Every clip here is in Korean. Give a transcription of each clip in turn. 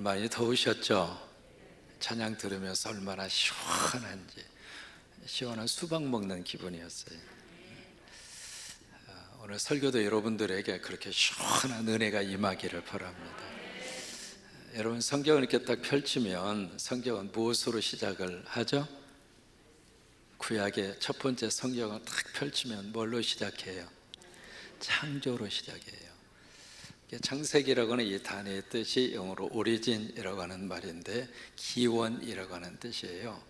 오늘 많이 더우셨죠? 찬양 들으면서 얼마나 시원한지, 시원한 수박 먹는 기분이었어요. 오늘 설교도 여러분들에게 그렇게 시원한 은혜가 임하기를 바랍니다. 여러분, 성경을 이렇게 딱 펼치면 성경은 무엇으로 시작을 하죠? 구약의 첫 번째 성경을 딱 펼치면 뭘로 시작해요? 창조로 시작해요. 창세기라고 하는 이 단어의 뜻이 영어로 오리진이라고 하는 말인데, 기원이라고 하는 뜻이에요.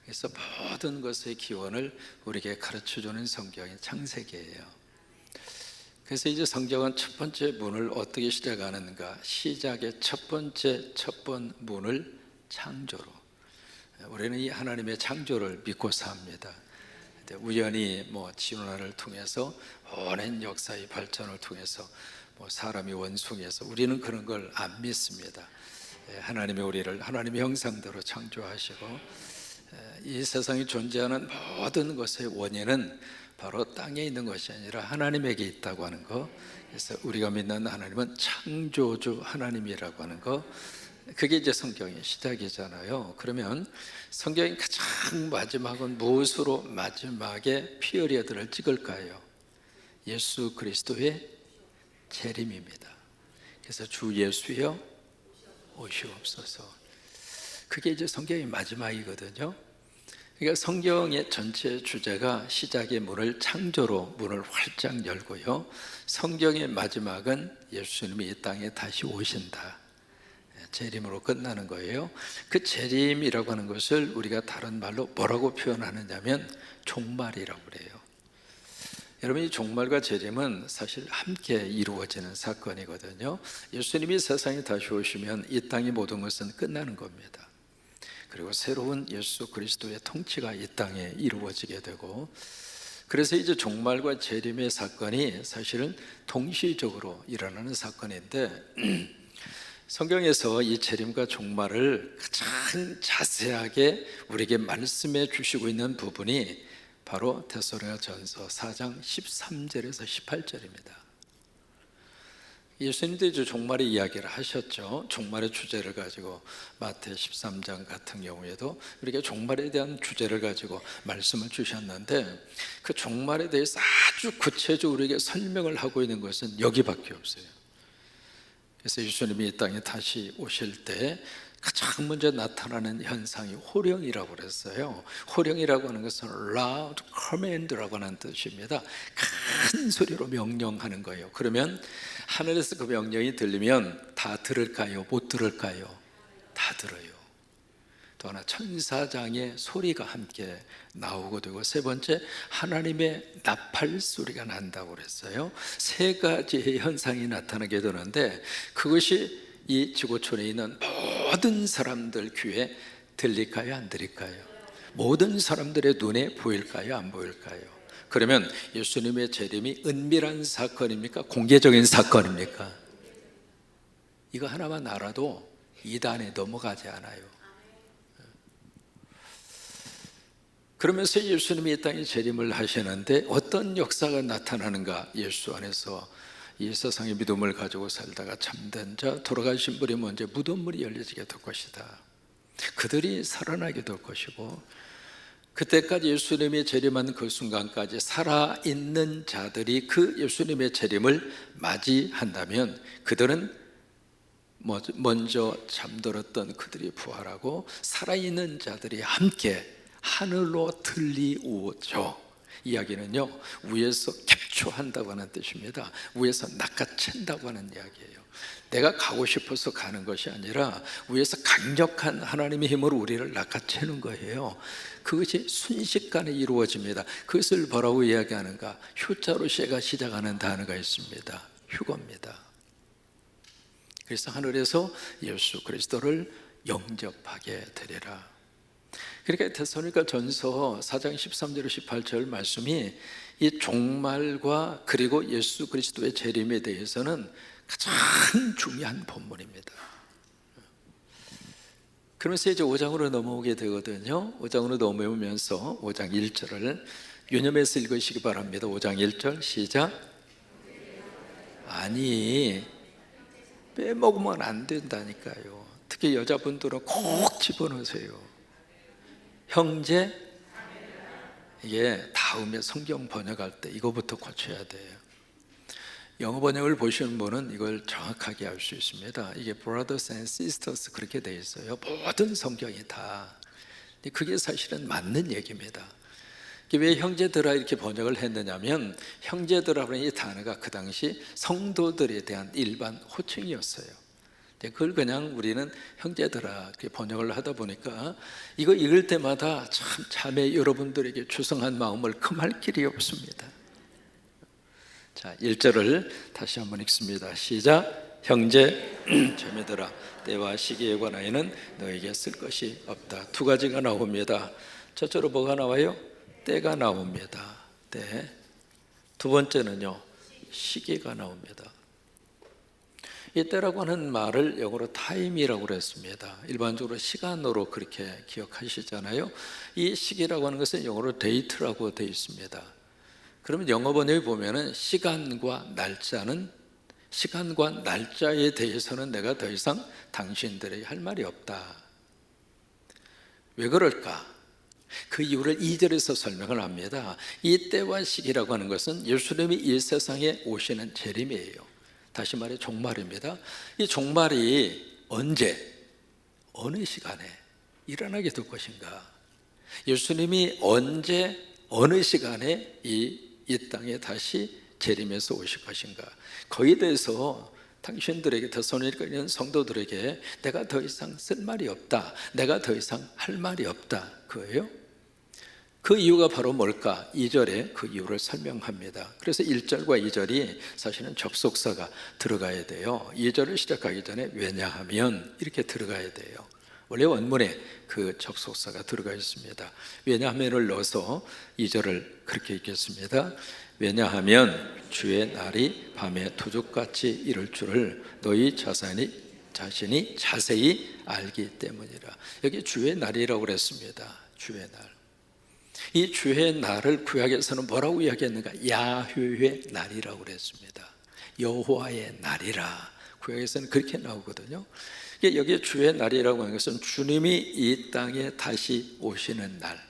그래서 모든 것의 기원을 우리에게 가르쳐주는 성경이 창세기예요. 그래서 이제 성경은 첫 번째 문을 어떻게 시작하는가? 시작의 첫 번째 문을 창조로. 우리는 이 하나님의 창조를 믿고 삽니다. 우연히 진화를 통해서 오랜 역사의 발전을 통해서 사람이 원숭이에서 우리는 그런 걸 안 믿습니다. 하나님이 우리를 하나님의 형상대로 창조하시고, 이 세상에 존재하는 모든 것의 원인은 바로 땅에 있는 것이 아니라 하나님에게 있다고 하는 거. 그래서 우리가 믿는 하나님은 창조주 하나님이라고 하는 거, 그게 이제 성경의 시작이잖아요. 그러면 성경의 가장 마지막은 무엇으로 마지막에 피어리어드를 찍을까요? 예수 그리스도의 재림입니다. 그래서 주 예수여 오시옵소서. 그게 이제 성경의 마지막이거든요. 그러니까 성경의 전체 주제가 시작의 문을 창조로 문을 활짝 열고요, 성경의 마지막은 예수님이 이 땅에 다시 오신다, 재림으로 끝나는 거예요. 그 재림이라고 하는 것을 우리가 다른 말로 뭐라고 표현하느냐면 종말이라고 그래요. 여러분, 이 종말과 재림은 사실 함께 이루어지는 사건이거든요. 예수님이 세상에 다시 오시면 이 땅의 모든 것은 끝나는 겁니다. 그리고 새로운 예수 그리스도의 통치가 이 땅에 이루어지게 되고, 그래서 이제 종말과 재림의 사건이 사실은 동시적으로 일어나는 사건인데, 성경에서 이 재림과 종말을 가장 자세하게 우리에게 말씀해 주시고 있는 부분이 바로 데살로니가전서 4장 13절에서 18절입니다. 예수님도 이제 종말의 이야기를 하셨죠. 종말의 주제를 가지고 마태 13장 같은 경우에도 우리가 종말에 대한 주제를 가지고 말씀을 주셨는데, 그 종말에 대해서 아주 구체적으로 우리에게 설명을 하고 있는 것은 여기밖에 없어요. 그래서 예수님이 이 땅에 다시 오실 때 가장 먼저 나타나는 현상이 호령이라고 그랬어요. 호령이라고 하는 것은 loud command라고 하는 뜻입니다. 큰 소리로 명령하는 거예요. 그러면 하늘에서 그 명령이 들리면 다 들을까요? 못 들을까요? 다 들어요. 또 하나, 천사장의 소리가 함께 나오고 되고, 세 번째, 하나님의 나팔 소리가 난다고 그랬어요. 세 가지의 현상이 나타나게 되는데, 그것이 이 지구촌에 있는 모든 사람들 귀에 들릴까요? 안 들릴까요? 모든 사람들의 눈에 보일까요? 안 보일까요? 그러면 예수님의 재림이 은밀한 사건입니까? 공개적인 사건입니까? 이거 하나만 알아도 이단에 넘어가지 않아요. 그러면서 예수님이 이 땅에 재림을 하시는데 어떤 역사가 나타나는가? 예수 안에서 이 세상의 믿음을 가지고 살다가 참된 자, 돌아가신 분이 먼저 무덤문이 열려지게 될 것이다. 그들이 살아나게 될 것이고, 그때까지 예수님이 재림한 그 순간까지 살아있는 자들이 그 예수님의 재림을 맞이한다면, 그들은 먼저 잠들었던 그들이 부활하고 살아있는 자들이 함께 하늘로 들리오죠. 이야기는요, 위에서 캡처한다고 하는 뜻입니다. 위에서 낚아챈다고 하는 이야기예요. 내가 가고 싶어서 가는 것이 아니라 위에서 강력한 하나님의 힘으로 우리를 낚아채는 거예요. 그것이 순식간에 이루어집니다. 그것을 뭐라고 이야기하는가? 휴자로 시가 시작하는 단어가 있습니다. 휴거입니다. 그래서 하늘에서 예수 그리스도를 영접하게 되리라. 그러니까 데살로니가전서 4장 13절 18절 말씀이 이 종말과 그리고 예수 그리스도의 재림에 대해서는 가장 중요한 본문입니다. 그러면서 이제 5장으로 넘어오게 되거든요. 5장으로 넘어오면서 5장 1절을 유념해서 읽으시기 바랍니다. 5장 1절 시작. 아니, 빼먹으면 안 된다니까요. 특히 여자분들은 꼭 집어넣으세요. 형제, 이게 다음에 성경 번역할 때 이거부터 고쳐야 돼요. 영어 번역을 보시는 분은 이걸 정확하게 알 수 있습니다. 이게 brothers and sisters 그렇게 돼 있어요. 모든 성경이 다. 그게 사실은 맞는 얘기입니다. 왜 형제들아 이렇게 번역을 했느냐면, 형제들아라는 이 단어가 그 당시 성도들에 대한 일반 호칭이었어요. 그걸 그냥 우리는 형제들아 이렇게 번역을 하다 보니까 이거 읽을 때마다 참 자매 여러분들에게 주성한 마음을 금할 길이 없습니다. 자, 1절을 다시 한번 읽습니다. 시작. 형제 자매들아, 때와 시기에 관하여는 너에게 쓸 것이 없다. 두 가지가 나옵니다. 첫째로 뭐가 나와요? 때가 나옵니다. 때. 두 번째는요, 시기가 나옵니다. 이 때라고 하는 말을 영어로 타임이라고 그랬습니다. 일반적으로 시간으로 그렇게 기억하시잖아요. 이 시기라고 하는 것은 영어로 date라고 되어 있습니다. 그러면 영어 번역에 보면은 시간과 날짜에 대해서는 내가 더 이상 당신들에게 할 말이 없다. 왜 그럴까? 그 이유를 2절에서 설명을 합니다. 이 때와 시기라고 하는 것은 예수님이 이 세상에 오시는 재림이에요. 다시 말해 종말입니다. 이 종말이 언제, 어느 시간에 일어나게 될 것인가? 예수님이 언제, 어느 시간에 이 땅에 다시 재림해서 오실 것인가? 거기에 대해서 당신들에게, 데살로니가에 있는 성도들에게 내가 더 이상 쓸 말이 없다, 내가 더 이상 할 말이 없다, 그거예요. 그 이유가 바로 뭘까? 2절에 그 이유를 설명합니다. 그래서 1절과 2절이 사실은 접속사가 들어가야 돼요. 2절을 시작하기 전에 왜냐하면 이렇게 들어가야 돼요. 원래 원문에 그 접속사가 들어가 있습니다. 왜냐하면을 넣어서 2절을 그렇게 읽겠습니다. 왜냐하면 주의 날이 밤에 도둑같이 이를 줄을 너희 자신이 자세히 알기 때문이라. 여기 주의 날이라고 그랬습니다. 주의 날. 이 주의 날을 구약에서는 뭐라고 이야기했는가? 야훼의 날이라고 그랬습니다. 여호와의 날이라. 구약에서는 그렇게 나오거든요. 여기 주의 날이라고 하는 것은 주님이 이 땅에 다시 오시는 날,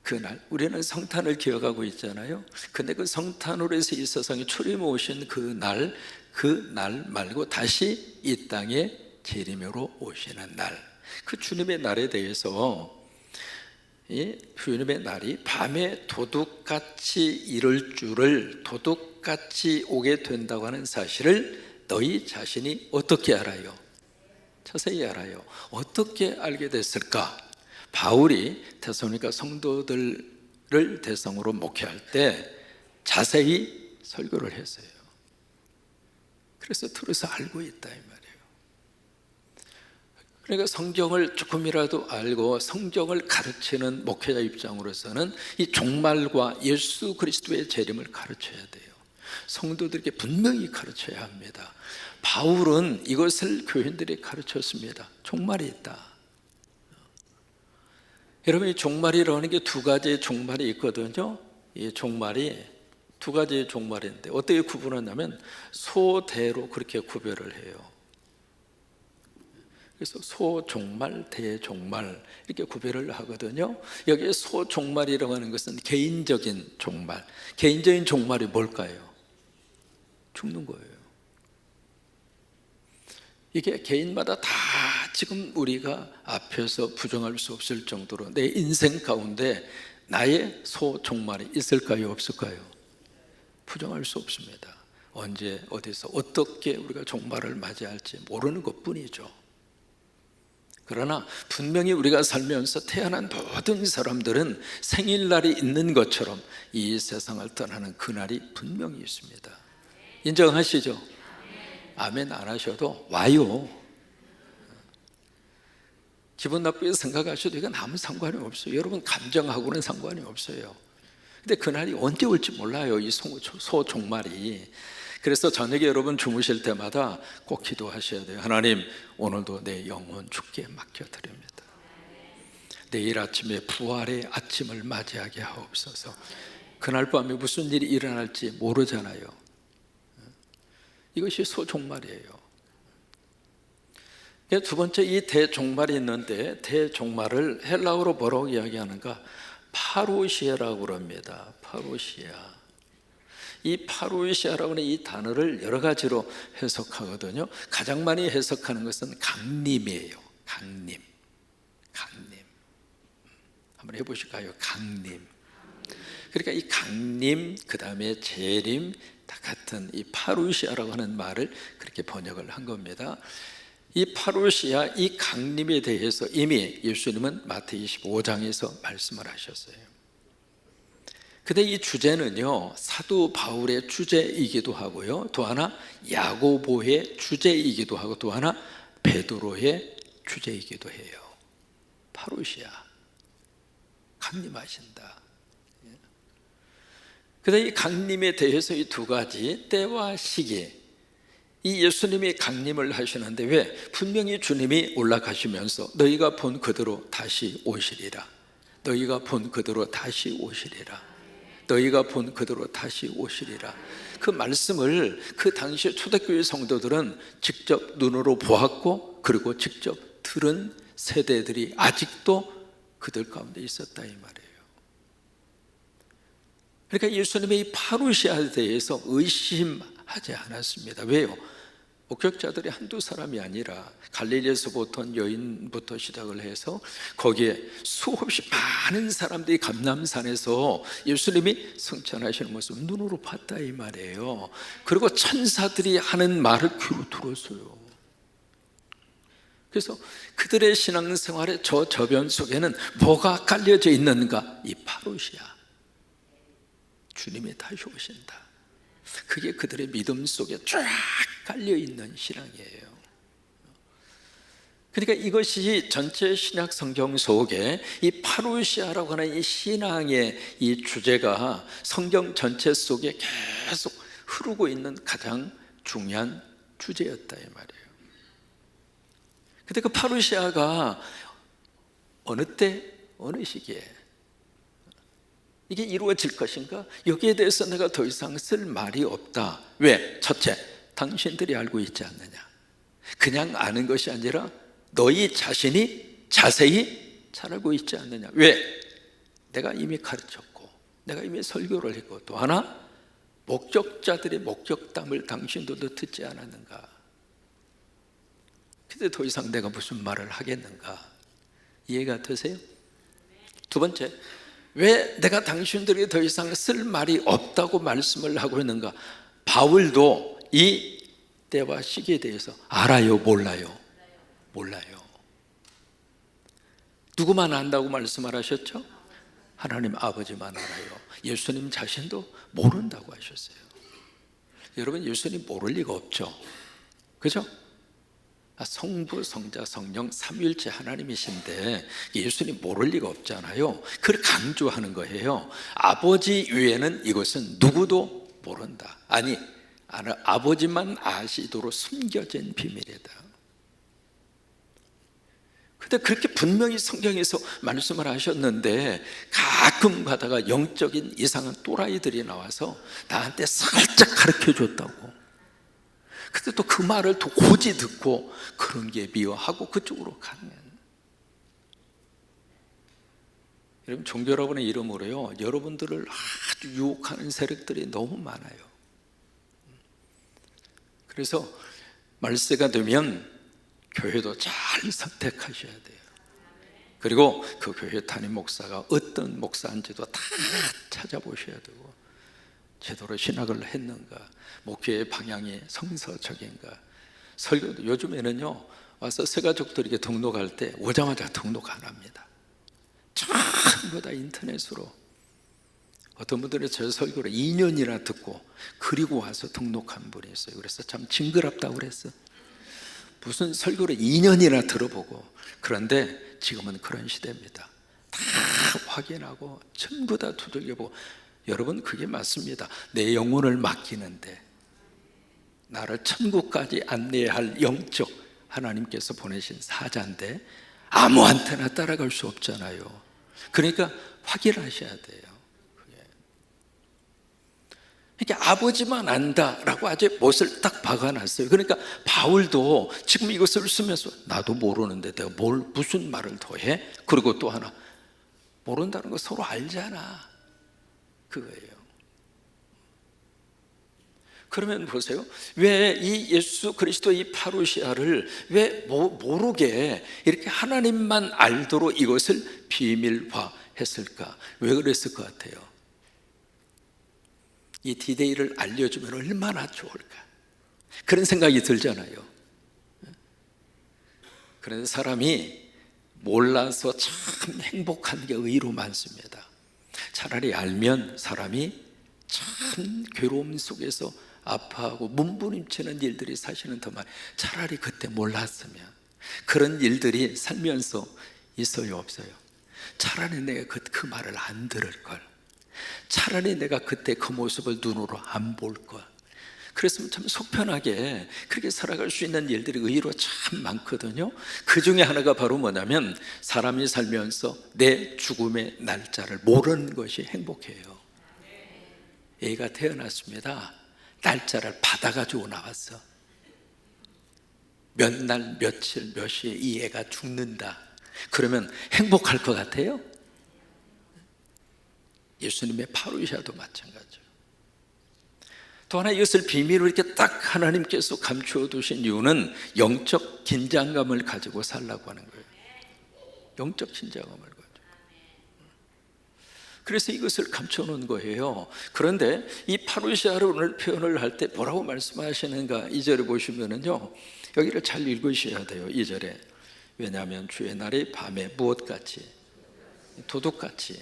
그 날, 우리는 성탄을 기억하고 있잖아요. 근데 그 성탄으로 해서 이 세상에 출임 오신 그 날 말고 다시 이 땅에 재림으로 오시는 날, 그 주님의 날에 대해서, 이 주님의 날이 밤에 도둑같이 이를 줄을, 도둑같이 오게 된다고 하는 사실을 너희 자신이 어떻게 알아요? 자세히 알아요. 어떻게 알게 됐을까? 바울이 데살로니가 성도들을 대상으로 목회할 때 자세히 설교를 했어요. 그래서 들어서 알고 있다 이 말이에요. 그러니까 성경을 조금이라도 알고 성경을 가르치는 목회자 입장으로서는 이 종말과 예수 그리스도의 재림을 가르쳐야 돼요. 성도들에게 분명히 가르쳐야 합니다. 바울은 이것을 교인들이 가르쳤습니다. 종말이 있다. 여러분, 이 종말이라고 하는 게 두 가지의 종말이 있거든요. 이 종말이 두 가지의 종말인데 어떻게 구분하냐면 소대로 그렇게 구별을 해요. 그래서 소종말, 대종말 이렇게 구별을 하거든요. 여기 소종말이라고 하는 것은 개인적인 종말. 개인적인 종말이 뭘까요? 죽는 거예요. 이게 개인마다 다 지금 우리가 앞에서 부정할 수 없을 정도로 내 인생 가운데 나의 소종말이 있을까요? 없을까요? 부정할 수 없습니다. 언제 어디서 어떻게 우리가 종말을 맞이할지 모르는 것뿐이죠. 그러나 분명히 우리가 살면서 태어난 모든 사람들은 생일날이 있는 것처럼 이 세상을 떠나는 그날이 분명히 있습니다. 인정하시죠? 아멘 안 하셔도 와요. 기분 나쁘게 생각하셔도 이건 아무 상관이 없어요. 여러분 감정하고는 상관이 없어요. 근데 그날이 언제 올지 몰라요. 이 소종말이. 그래서 저녁에 여러분 주무실 때마다 꼭 기도하셔야 돼요. 하나님, 오늘도 내 영혼 주께 맡겨드립니다. 내일 아침에 부활의 아침을 맞이하게 하옵소서. 그날 밤에 무슨 일이 일어날지 모르잖아요. 이것이 소종말이에요. 두 번째, 이 대종말이 있는데 대종말을 헬라어로 뭐라고 이야기하는가? 파루시아라고 그럽니다. 파루시아. 이 파루시아라고 하는 이 단어를 여러 가지로 해석하거든요. 가장 많이 해석하는 것은 강림이에요. 강림. 한번 해보실까요? 강림. 그러니까 이 강림, 그 다음에 재림 다 같은 이 파루시아라고 하는 말을 그렇게 번역을 한 겁니다. 이 파루시아, 이 강림에 대해서 이미 예수님은 마태복음 25장에서 말씀을 하셨어요. 근데 이 주제는요, 사도 바울의 주제이기도 하고요, 또 하나 야고보의 주제이기도 하고, 또 하나 베드로의 주제이기도 해요. 파루시아, 강림하신다. 근데 이 강림에 대해서 이 두 가지 때와 시기, 이 예수님이 강림을 하시는데 왜? 분명히 주님이 올라가시면서 너희가 본 그대로 다시 오시리라, 너희가 본 그대로 다시 오시리라, 너희가 본 그대로 다시 오시리라. 그 말씀을 그 당시 초대교회 성도들은 직접 눈으로 보았고, 그리고 직접 들은 세대들이 아직도 그들 가운데 있었다 이 말이에요. 그러니까 예수님의 이 파루시아에 대해서 의심하지 않았습니다. 왜요? 목격자들이 한두 사람이 아니라 갈릴리에서부터 여인부터 시작을 해서 거기에 수없이 많은 사람들이 감람산에서 예수님이 승천하시는 모습 눈으로 봤다 이 말이에요. 그리고 천사들이 하는 말을 귀로 들었어요. 그래서 그들의 신앙생활의 저 저변 속에는 뭐가 깔려져 있는가? 이 파루시아, 주님이 다시 오신다. 그게 그들의 믿음 속에 쫙 깔려있는 신앙이에요. 그러니까 이것이 전체 신약 성경 속에 이 파루시아라고 하는 이 신앙의 이 주제가 성경 전체 속에 계속 흐르고 있는 가장 중요한 주제였다 이 말이에요. 근데 그 파루시아가 어느 때, 어느 시기에 이게 이루어질 것인가? 여기에 대해서 내가 더 이상 쓸 말이 없다. 왜? 첫째, 당신들이 알고 있지 않느냐. 그냥 아는 것이 아니라 너희 자신이 자세히 잘 알고 있지 않느냐. 왜? 내가 이미 가르쳤고, 내가 이미 설교를 했고, 또 하나 목격자들의 목격담을 당신들도 듣지 않았는가. 근데 더 이상 내가 무슨 말을 하겠는가. 이해가 되세요? 두 번째, 왜 내가 당신들에게 더 이상 쓸 말이 없다고 말씀을 하고 있는가? 바울도 이 때와 시기에 대해서 알아요? 몰라요? 몰라요. 누구만 안다고 말씀을 하셨죠? 하나님 아버지만 알아요. 예수님 자신도 모른다고 하셨어요. 여러분, 예수님 모를 리가 없죠. 그죠? 성부, 성자, 성령 삼위일체 하나님이신데 예수님 모를 리가 없잖아요. 그걸 강조하는 거예요. 아버지 외에는 이것은 누구도 모른다. 아니, 아버지만 아시도록 숨겨진 비밀이다. 근데 그렇게 분명히 성경에서 말씀을 하셨는데 가끔 가다가 영적인 이상한 또라이들이 나와서 나한테 살짝 가르쳐 줬다고. 근데 또 그 말을 또 고지 듣고 그런 게 미워하고 그쪽으로 가는. 여러분, 종교 여러분의 이름으로요, 여러분들을 아주 유혹하는 세력들이 너무 많아요. 그래서 말세가 되면 교회도 잘 선택하셔야 돼요. 그리고 그 교회 담임 목사가 어떤 목사인지도 다 찾아보셔야 되고, 제대로 신학을 했는가, 목회의 방향이 성서적인가. 설교도 요즘에는요, 와서 새가족들에게 등록할 때 오자마자 등록 안 합니다. 전부 다 인터넷으로. 어떤 분들은 저 설교를 2년이나 듣고 그리고 와서 등록한 분이 있어요. 그래서 참 징그럽다고 그랬어요. 무슨 설교를 2년이나 들어보고. 그런데 지금은 그런 시대입니다. 다 확인하고 전부 다 두들겨보고. 여러분, 그게 맞습니다. 내 영혼을 맡기는데, 나를 천국까지 안내할 영적 하나님께서 보내신 사자인데 아무한테나 따라갈 수 없잖아요. 그러니까 확인하셔야 돼요. 그러니까 아버지만 안다라고 아주 못을 딱 박아놨어요. 그러니까 바울도 지금 이것을 쓰면서 나도 모르는데 내가 무슨 말을 더 해? 그리고 또 하나, 모른다는 거 서로 알잖아, 그거예요. 그러면 보세요. 왜 이 예수 그리스도 이 파루시아를 왜 모르게 이렇게 하나님만 알도록 이것을 비밀화했을까? 왜 그랬을 것 같아요? 이 디데이를 알려주면 얼마나 좋을까? 그런 생각이 들잖아요. 그런데 사람이 몰라서 참 행복한 게 의로 많습니다. 차라리 알면 사람이 참 괴로움 속에서 아파하고 몸부림치는 일들이 사실은 더 많아요. 차라리 그때 몰랐으면. 그런 일들이 살면서 있어요, 없어요? 차라리 내가 그 말을 안 들을 걸, 차라리 내가 그때 그 모습을 눈으로 안 볼 걸. 그랬으면 참 속편하게 그렇게 살아갈 수 있는 일들이 의외로 참 많거든요. 그 중에 하나가 바로 뭐냐면, 사람이 살면서 내 죽음의 날짜를 모르는 것이 행복해요. 애가 태어났습니다. 날짜를 받아가지고 나왔어. 몇 날, 며칠, 몇 시에 이 애가 죽는다. 그러면 행복할 것 같아요? 예수님의 파루시아도 마찬가지예요. 또 하나, 이것을 비밀로 이렇게 딱 하나님께서 감추어 두신 이유는 영적 긴장감을 가지고 살라고 하는 거예요. 영적 긴장감을 가지고. 그래서 이것을 감춰 놓은 거예요. 그런데 이 파루시아를 오늘 표현을 할 때 뭐라고 말씀하시는가? 2절에 보시면은요, 여기를 잘 읽으셔야 돼요. 2절에. 왜냐하면 주의 날이 밤에 무엇같이, 도둑같이.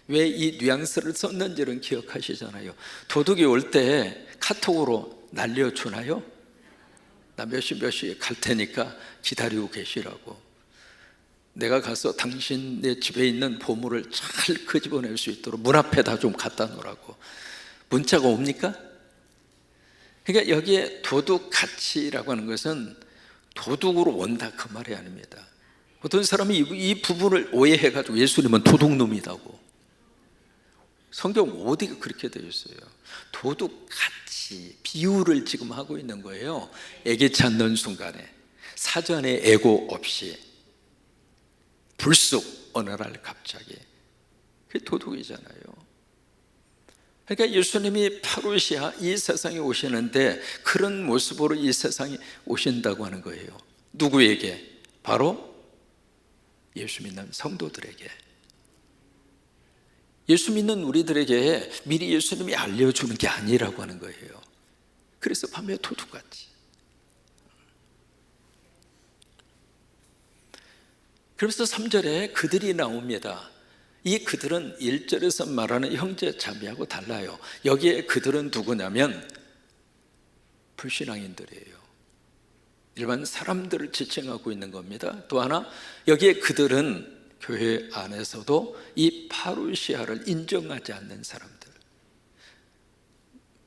왜 이 뉘앙스를 썼는지는 기억하시잖아요. 도둑이 올 때 카톡으로 날려주나요? 나 몇 시에 갈 테니까 기다리고 계시라고. 내가 가서 당신네 집에 있는 보물을 잘 끄집어낼 수 있도록 문 앞에다 좀 갖다 놓으라고 문자가 옵니까? 그러니까 여기에 도둑같이라고 하는 것은 도둑으로 온다, 그 말이 아닙니다. 어떤 사람이 이 부분을 오해해가지고 예수님은 도둑놈이라고. 성경 어디가 그렇게 되어 있어요? 도둑같이 비유를 지금 하고 있는 거예요. 애기치 않는 순간에 사전에 예고 없이 불쑥 어느 날 갑자기, 그게 도둑이잖아요. 그러니까 예수님이 파루시아 이 세상에 오시는데 그런 모습으로 이 세상에 오신다고 하는 거예요. 누구에게? 바로 예수 믿는 성도들에게, 예수 믿는 우리들에게 미리 예수님이 알려주는 게 아니라고 하는 거예요. 그래서 밤에 도둑같이. 그래서 3절에 그들이 나옵니다. 이 그들은 1절에서 말하는 형제 자매하고 달라요. 여기에 그들은 누구냐면 불신앙인들이에요. 일반 사람들을 지칭하고 있는 겁니다. 또 하나, 여기에 그들은 교회 안에서도 이 파루시아를 인정하지 않는 사람들,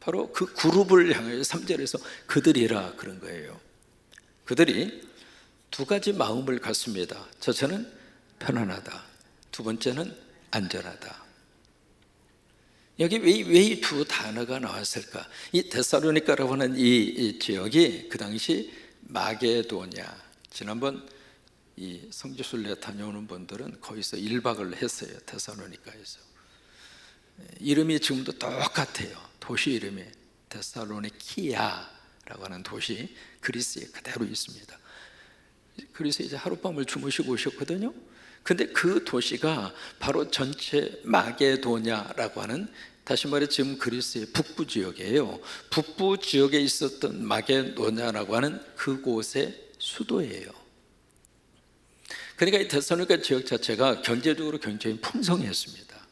바로 그 그룹을 향해 3절에서 그들이라 그런 거예요. 그들이 두 가지 마음을 갖습니다. 첫째는 편안하다, 두 번째는 안전하다. 여기 왜 이 두 단어가 나왔을까? 이 데살로니가라고 하는 이 지역이 그 당시 마게도냐, 지난번 이 성지순례 다녀오는 분들은 거기서 1박을 했어요. 데살로니가에서. 이름이 지금도 똑같아요. 도시 이름이 데살로니키아라고 하는 도시, 그리스에 그대로 있습니다. 그래서 이제 하룻밤을 주무시고 오셨거든요. 근데 그 도시가 바로 전체 마게도냐라고 하는, 다시 말해 지금 그리스의 북부 지역이에요. 북부 지역에 있었던 마게도냐라고 하는 그곳의 수도예요. 그러니까 이 데살로니가 지역 자체가 경제적으로 굉장히 풍성했습니다.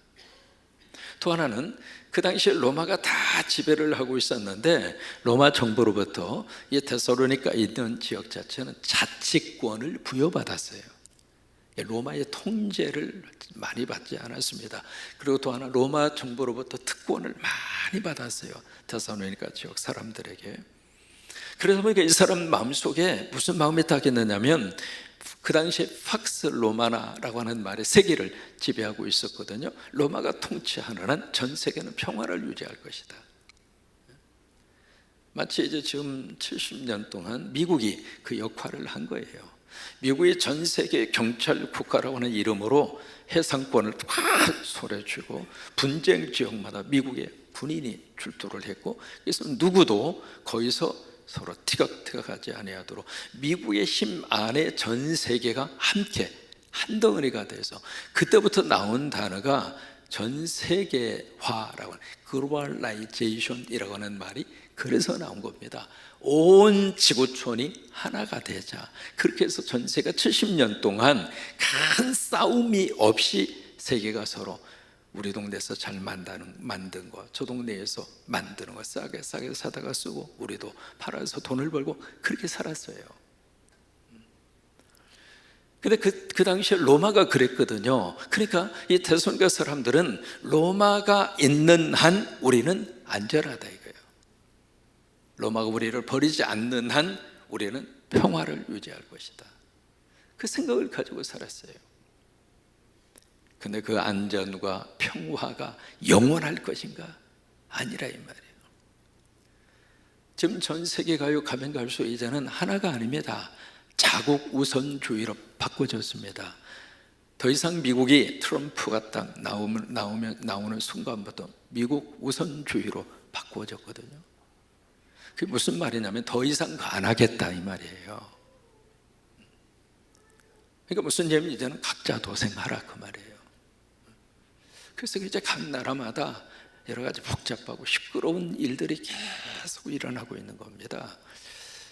또 하나는 그 당시에 로마가 다 지배를 하고 있었는데 로마 정부로부터 이 데살로니가 있는 지역 자체는 자치권을 부여받았어요. 로마의 통제를 많이 받지 않았습니다. 그리고 또 하나, 로마 정부로부터 특권을 많이 받았어요. 데살로니가 지역 사람들에게. 그래서 보니까 이 사람 마음속에 무슨 마음이 타겠느냐면, 그 당시에 팍스 로마나라고 하는 말이 세계를 지배하고 있었거든요. 로마가 통치하는 한 전 세계는 평화를 유지할 것이다. 마치 이제 지금 70년 동안 미국이 그 역할을 한 거예요. 미국이 전 세계 경찰 국가라고 하는 이름으로 해상권을 확 소려쥐고 분쟁 지역마다 미국의 군인이 출두를 했고, 그래서 누구도 거기서 서로 티격태격하지 아니하도록 미국의 힘 안에 전 세계가 함께 한 덩어리가 돼서, 그때부터 나온 단어가 전 세계화라고 하는 글로벌라이제이션이라고 하는 말이 그래서 나온 겁니다. 온 지구촌이 하나가 되자. 그렇게 해서 전 세계가 70년 동안 큰 싸움이 없이 세계가 서로 우리 동네에서 잘 만든 거, 저 동네에서 만드는 거 싸게 사다가 쓰고, 우리도 팔아서 돈을 벌고 그렇게 살았어요. 근데 그 당시에 로마가 그랬거든요. 그러니까 이 데살로니가 사람들은 로마가 있는 한 우리는 안전하다 이거예요. 로마가 우리를 버리지 않는 한 우리는 평화를 유지할 것이다. 그 생각을 가지고 살았어요. 근데 그 안전과 평화가 영원할 것인가? 아니라 이 말이에요. 지금 전 세계 가면 갈수록 이제는 하나가 아닙니다. 자국 우선주의로 바꿔졌습니다. 더 이상 미국이 트럼프가 딱 나오는 순간부터 미국 우선주의로 바꿔졌거든요. 그게 무슨 말이냐면 더 이상 안 하겠다 이 말이에요. 그러니까 무슨 얘기냐면 이제는 각자 도생하라 그 말이에요. 그래서 이제 각 나라마다 여러 가지 복잡하고 시끄러운 일들이 계속 일어나고 있는 겁니다.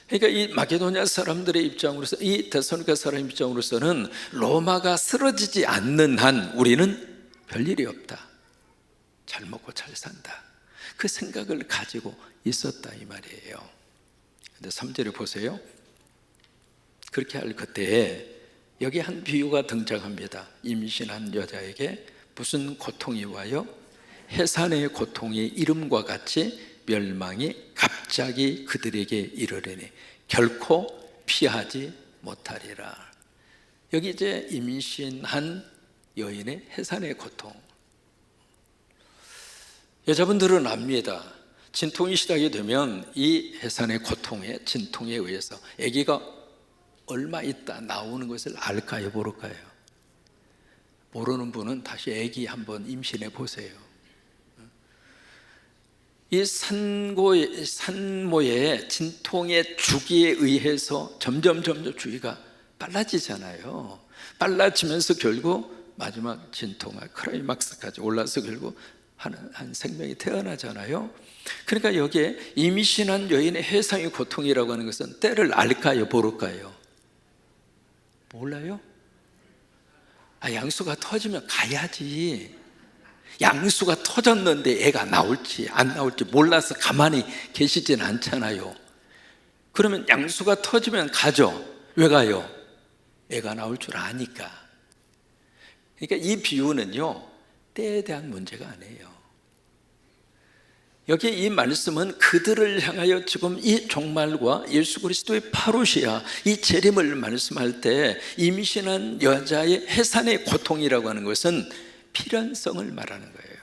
그러니까 이 마게도냐 사람들의 입장으로서, 이 데살로니가 사람 입장으로서는 로마가 쓰러지지 않는 한 우리는 별일이 없다, 잘 먹고 잘 산다, 그 생각을 가지고 있었다 이 말이에요. 근데 3절에 보세요. 그렇게 할 그때에 여기 한 비유가 등장합니다. 임신한 여자에게 무슨 고통이 와요? 해산의 고통이 이름과 같이 멸망이 갑자기 그들에게 이르려니 결코 피하지 못하리라. 여기 이제 임신한 여인의 해산의 고통. 여자분들은 압니다. 진통이 시작이 되면 이 해산의 고통에, 진통에 의해서 아기가 얼마 있다 나오는 것을 알까요, 모를까요? 모르는 분은 다시 아기 한번 임신해 보세요. 이 산모의 진통의 주기에 의해서 점점 주기가 빨라지잖아요. 빨라지면서 결국 마지막 진통과 클라이막스까지 올라서 결국 한 생명이 태어나잖아요. 그러니까 여기에 임신한 여인의 해상의 고통이라고 하는 것은 때를 알까요, 모를까요? 몰라요? 양수가 터지면 가야지. 양수가 터졌는데 애가 나올지 안 나올지 몰라서 가만히 계시진 않잖아요. 그러면 양수가 터지면 가죠. 왜 가요? 애가 나올 줄 아니까. 그러니까 이 비유는요, 때에 대한 문제가 아니에요. 여기 이 말씀은 그들을 향하여 지금 이 종말과 예수 그리스도의 파루시아, 이 재림을 말씀할 때 임신한 여자의 해산의 고통이라고 하는 것은 필연성을 말하는 거예요.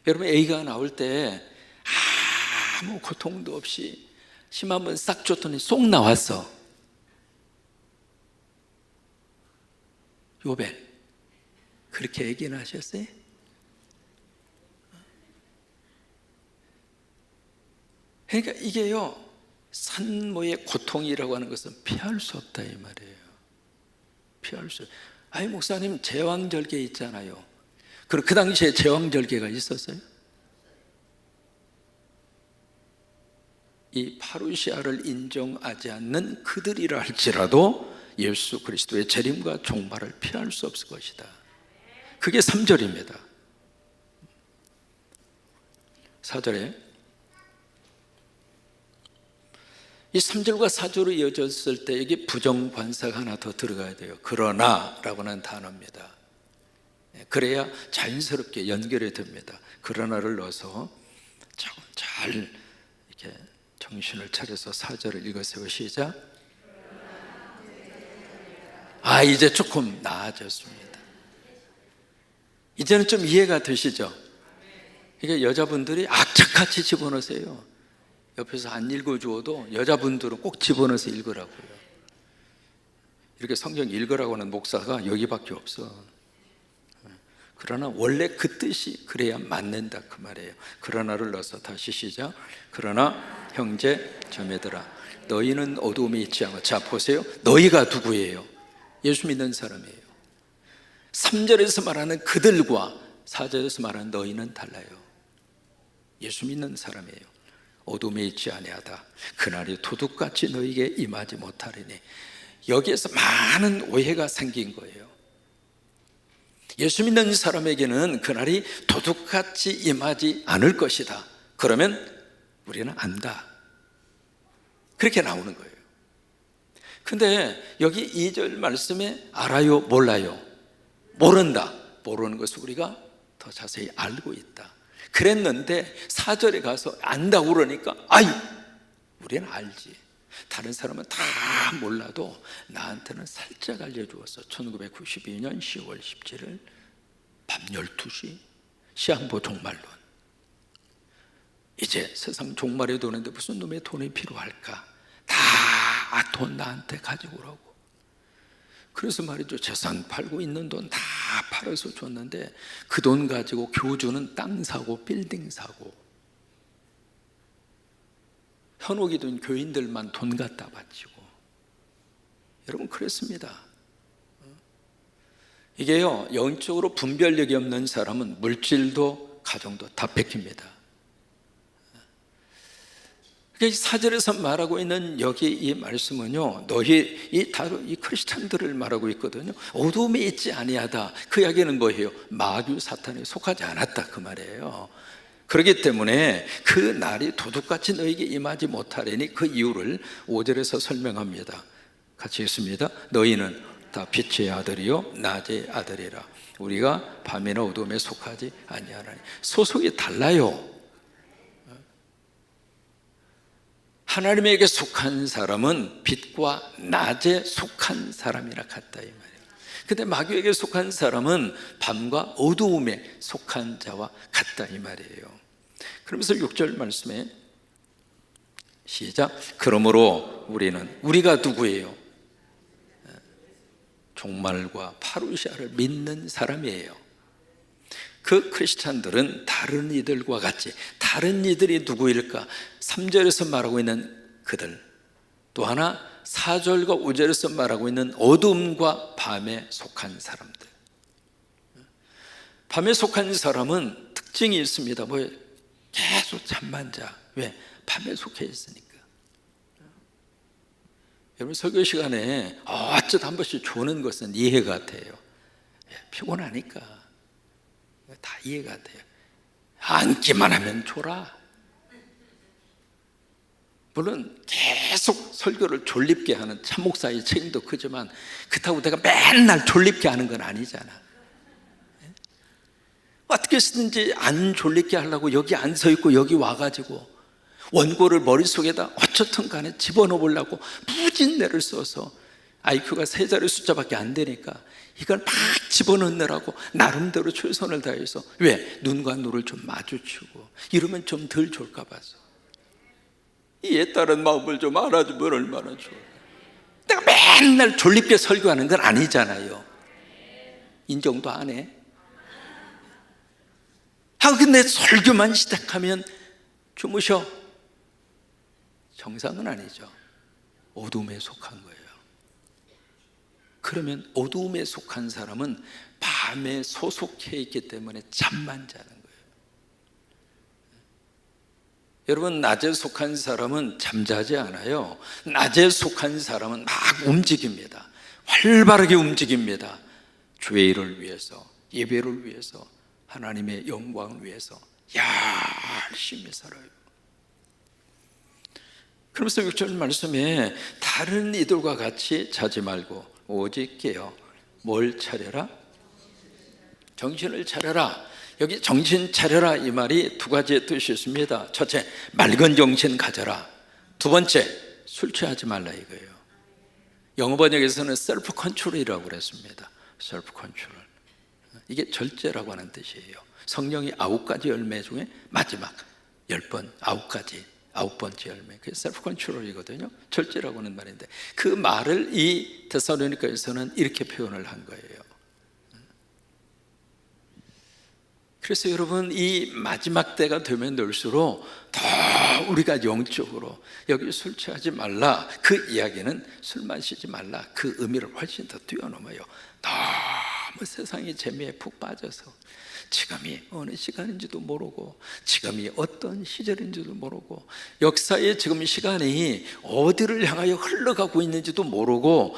여러분, 아기가 나올 때 아무 고통도 없이 심 한번 싹 줬더니 쏙 나왔어. 요벨, 그렇게 얘기는 하셨어요? 그러니까 이게요, 산모의 고통이라고 하는 것은 피할 수 없다 이 말이에요. 피할 수. 아니 목사님, 제왕절개 있잖아요. 그리고 그 당시에 제왕절개가 있었어요? 이 파루시아를 인정하지 않는 그들이라 할지라도 예수 그리스도의 재림과 종말을 피할 수 없을 것이다. 그게 3절입니다. 4절에 이 3절과 4절로 이어졌을 때 여기 부정관사가 하나 더 들어가야 돼요. 그러나 라고 하는 단어입니다. 그래야 자연스럽게 연결이 됩니다. 그러나를 넣어서 잘 이렇게 정신을 차려서 4절을 읽으세요. 시작. 이제 조금 나아졌습니다. 이제는 좀 이해가 되시죠? 그러니까 여자분들이 악착같이 집어넣으세요. 옆에서 안 읽어주어도 여자분들은 꼭 집어넣어서 읽으라고요. 이렇게 성경 읽으라고 하는 목사가 여기밖에 없어. 그러나 원래 그 뜻이 그래야 맞는다 그 말이에요. 그러나를 넣어서 다시 시작. 그러나 형제 자매들아 너희는 어두움에 있지 않아. 자 보세요. 너희가 누구예요? 예수 믿는 사람이에요. 3절에서 말하는 그들과 4절에서 말하는 너희는 달라요. 예수 믿는 사람이에요. 어둠에 있지 아니하다. 그날이 도둑같이 너희에게 임하지 못하리니. 여기에서 많은 오해가 생긴 거예요. 예수 믿는 사람에게는 그날이 도둑같이 임하지 않을 것이다. 그러면 우리는 안다. 그렇게 나오는 거예요. 근데 여기 2절 말씀에 알아요, 몰라요? 모른다. 모르는 것을 우리가 더 자세히 알고 있다. 그랬는데 4절에 가서 안다고 그러니까 아이, 우리는 알지. 다른 사람은 다 몰라도 나한테는 살짝 알려주었어. 1992년 10월 17일 밤 12시 시한부 종말론. 이제 세상 종말에 도는데 무슨 놈의 돈이 필요할까? 다 돈 나한테 가지고 오라고. 그래서 말이죠, 재산 팔고 있는 돈 다 팔아서 줬는데 그 돈 가지고 교주는 땅 사고 빌딩 사고, 현혹이 된 교인들만 돈 갖다 바치고. 여러분 그랬습니다. 이게요, 영적으로 분별력이 없는 사람은 물질도 가정도 다 뺏깁니다. 그러니까 4절에서 말하고 있는 여기 이 말씀은요, 너희 이 크리스찬들을 말하고 있거든요. 어둠에 있지 아니하다. 그 이야기는 뭐예요? 마귀 사탄에 속하지 않았다 그 말이에요. 그렇기 때문에 그 날이 도둑같이 너에게 임하지 못하리니 그 이유를 5절에서 설명합니다. 같이 읽습니다. 너희는 다 빛의 아들이요 낮의 아들이라. 우리가 밤이나 어둠에 속하지 아니하나니. 소속이 달라요. 하나님에게 속한 사람은 빛과 낮에 속한 사람이라 같다 이 말이에요. 근데 마귀에게 속한 사람은 밤과 어두움에 속한 자와 같다 이 말이에요. 그러면서 6절 말씀에 시작. 그러므로 우리가 누구예요? 종말과 파루시아를 믿는 사람이에요. 그 크리스찬들은 다른 이들과 같이, 다른 이들이 누구일까? 3절에서 말하고 있는 그들, 또 하나 4절과 5절에서 말하고 있는 어둠과 밤에 속한 사람들. 밤에 속한 사람은 특징이 있습니다. 뭐 계속 잠만 자. 왜? 밤에 속해 있으니까. 여러분 설교 시간에 어쩌다 한 번씩 조는 것은 이해가 돼요. 피곤하니까 다 이해가 돼요. 앉기만 하면 졸아. 물론 계속 설교를 졸립게 하는 참목사의 책임도 크지만 그렇다고 내가 맨날 졸립게 하는 건 아니잖아. 어떻게 쓰든지 안 졸립게 하려고 여기 안 서 있고 여기 와가지고 원고를 머릿속에다 어쨌든 간에 집어넣어 보려고 무진내를 써서 IQ가 3자리 숫자밖에 안 되니까 이걸 막 집어넣느라고 나름대로 최선을 다해서. 왜? 눈과 눈을 좀 마주치고 이러면 좀 덜 졸까 봐서. 이에 따른 마음을 좀 알아주면 얼마나 좋아. 내가 맨날 졸립게 설교하는 건 아니잖아요. 인정도 안 해. 근데 설교만 시작하면 주무셔. 정상은 아니죠. 어둠에 속한 거예요. 그러면 어두움에 속한 사람은 밤에 소속해 있기 때문에 잠만 자는 거예요. 여러분 낮에 속한 사람은 잠자지 않아요. 낮에 속한 사람은 막 움직입니다. 활발하게 움직입니다. 주의 일을 위해서, 예배를 위해서, 하나님의 영광을 위해서 열심히 살아요. 그러면서 6절 말씀에 다른 이들과 같이 자지 말고 오직 깨어 뭘 차려라? 정신을 차려라. 여기 정신 차려라 이 말이 두 가지의 뜻이 있습니다. 첫째, 맑은 정신 가져라. 두 번째, 술 취하지 말라 이거예요. 영어 번역에서는 셀프 컨트롤이라고 그랬습니다. 셀프 컨트롤. 이게 절제라고 하는 뜻이에요. 성령이 9가지 열매 중에 마지막 10번 9가지 9번째 열매, 그게 셀프 컨트롤이거든요. 절제라고 하는 말인데, 그 말을 이 데살로니가에서는 이렇게 표현을 한 거예요. 그래서 여러분, 이 마지막 때가 되면 될수록 더 우리가 영적으로, 여기 술 취하지 말라, 그 이야기는 술 마시지 말라, 그 의미를 훨씬 더 뛰어넘어요. 너무 세상의 재미에 푹 빠져서 지금이 어느 시간인지도 모르고, 지금이 어떤 시절인지도 모르고, 역사의 지금 시간이 어디를 향하여 흘러가고 있는지도 모르고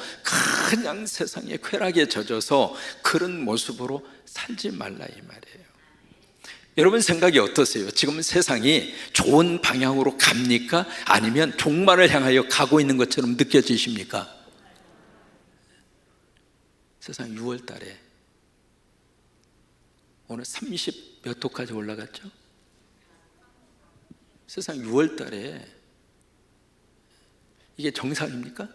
그냥 세상의 쾌락에 젖어서 그런 모습으로 살지 말라, 이 말이에요. 여러분 생각이 어떠세요? 지금 세상이 좋은 방향으로 갑니까? 아니면 종말을 향하여 가고 있는 것처럼 느껴지십니까? 세상 6월 달에 오늘 30 몇 도까지 올라갔죠? 세상 6월 달에 이게 정상입니까?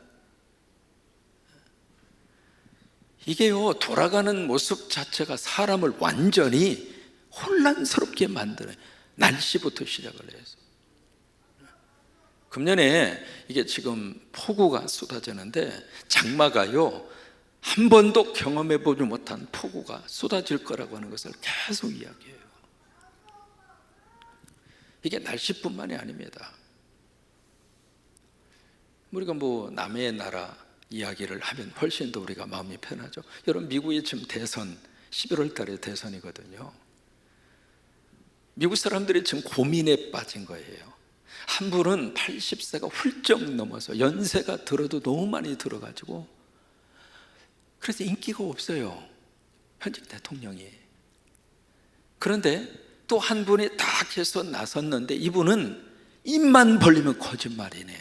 이게요, 돌아가는 모습 자체가 사람을 완전히 혼란스럽게 만드는, 날씨부터 시작을 해서. 금년에 이게 지금 폭우가 쏟아지는데, 장마가요 한 번도 경험해 보지 못한 폭우가 쏟아질 거라고 하는 것을 계속 이야기해요. 이게 날씨뿐만이 아닙니다. 우리가 뭐 남의 나라 이야기를 하면 훨씬 더 우리가 마음이 편하죠. 여러분, 미국이 지금 대선, 11월 달에 대선이거든요. 미국 사람들이 지금 고민에 빠진 거예요. 한 분은 80세가 훌쩍 넘어서 연세가 들어도 너무 많이 들어가지고, 그래서 인기가 없어요, 현직 대통령이. 그런데 또 한 분이 딱 해서 나섰는데, 이분은 입만 벌리면 거짓말이네.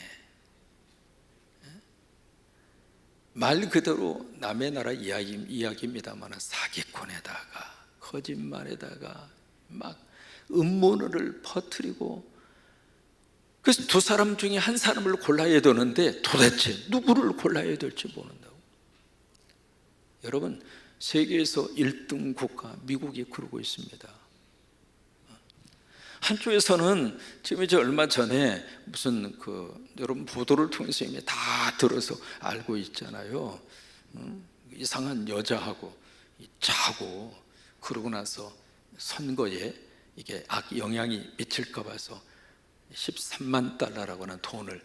말 그대로 남의 나라 이야기입니다만 사기꾼에다가 거짓말에다가 막 음모를 퍼뜨리고, 그래서 두 사람 중에 한 사람을 골라야 되는데 도대체 누구를 골라야 될지 모른다고. 여러분, 세계에서 1등 국가 미국이 그러고 있습니다. 한쪽에서는 지금 이제 얼마 전에 무슨 여러분 보도를 통해서 이미 다 들어서 알고 있잖아요. 이상한 여자하고 자고, 그러고 나서 선거에 이게 악 영향이 미칠까 봐서 13만 달러라고 하는 돈을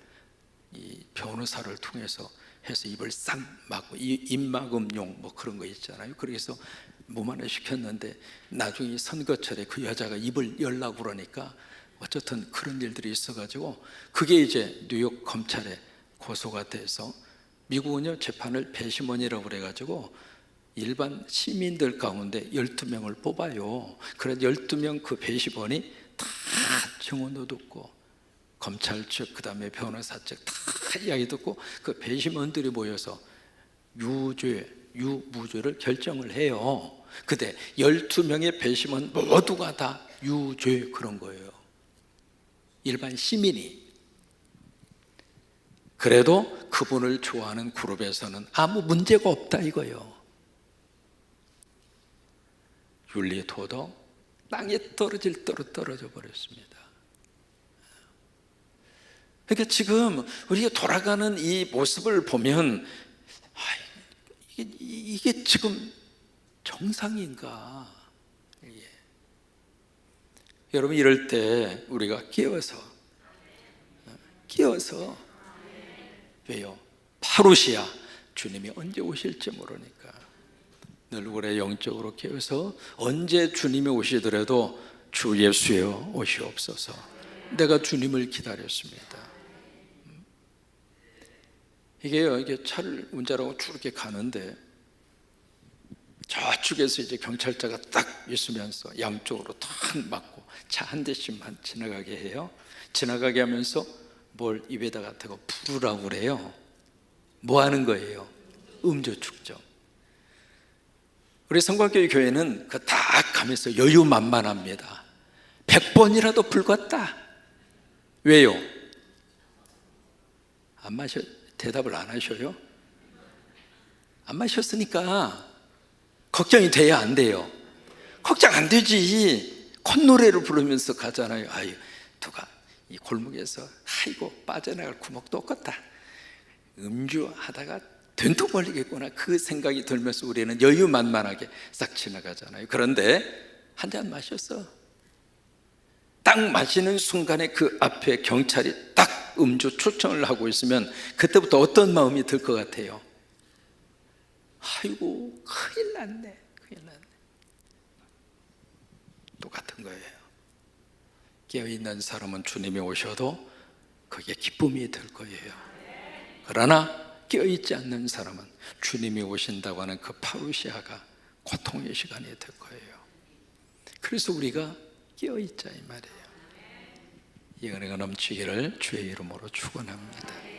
이 변호사를 통해서 해서 입을 싹 막고, 입막음용 뭐 그런 거 있잖아요. 그래서 몸 하나 시켰는데 나중에 선거철에 그 여자가 입을 열라고 그러니까 어쨌든 그런 일들이 있어가지고, 그게 이제 뉴욕 검찰에 고소가 돼서, 미국은요 재판을 배심원이라고 그래가지고 일반 시민들 가운데 12명을 뽑아요. 그래서 12명 그 배심원이 다 증언도 듣고, 검찰 측, 그 다음에 변호사 측 다 이야기 듣고, 그 배심원들이 모여서 유무죄를 결정을 해요. 근데 12명의 배심원 모두가 다 유죄 그런 거예요, 일반 시민이. 그래도 그분을 좋아하는 그룹에서는 아무 문제가 없다 이거예요. 윤리 도덕 땅에 떨어질 대로 떨어져 버렸습니다. 그러니까 지금 우리가 돌아가는 이 모습을 보면, 이게 지금 정상인가? 여러분, 이럴 때 우리가 깨어서 왜요? 파루시아, 주님이 언제 오실지 모르니까 늘 우리 영적으로 깨어서 언제 주님이 오시더라도 주 예수여 오시옵소서, 내가 주님을 기다렸습니다. 이게 차를 운전하고 쭉 이렇게 가는데, 저쪽에서 이제 경찰차가 딱 있으면서 양쪽으로 탁 막고 차 한 대씩만 지나가게 해요. 지나가게 하면서 뭘 입에다가 대고 부르라고 그래요. 뭐 하는 거예요? 음주 측정. 우리 성곽교회 교회는 그 딱 가면서 여유만만합니다. 100번이라도 불렀다. 왜요? 대답을 안 하셔요? 안 마셨으니까 걱정이 돼야 안 돼요? 걱정 안 되지. 콧노래를 부르면서 가잖아요. 아유, 누가 이 골목에서 아이고 빠져나갈 구멍도 없겠다, 음주하다가 된통 걸리겠구나, 그 생각이 들면서 우리는 여유만만하게 싹 지나가잖아요. 그런데 한 잔 마셨어. 딱 마시는 순간에 그 앞에 경찰이 딱 음주 추청을 하고 있으면 그때부터 어떤 마음이 들 것 같아요? 아이고 큰일 났네, 큰일 났네. 똑같은 거예요. 깨어있는 사람은 주님이 오셔도 그게 기쁨이 될 거예요. 그러나 깨어있지 않는 사람은 주님이 오신다고 하는 그 파루시아가 고통의 시간이 될 거예요. 그래서 우리가 깨어있자 이 말이에요. 이 은혜가 넘치기를 주의 이름으로 축원합니다.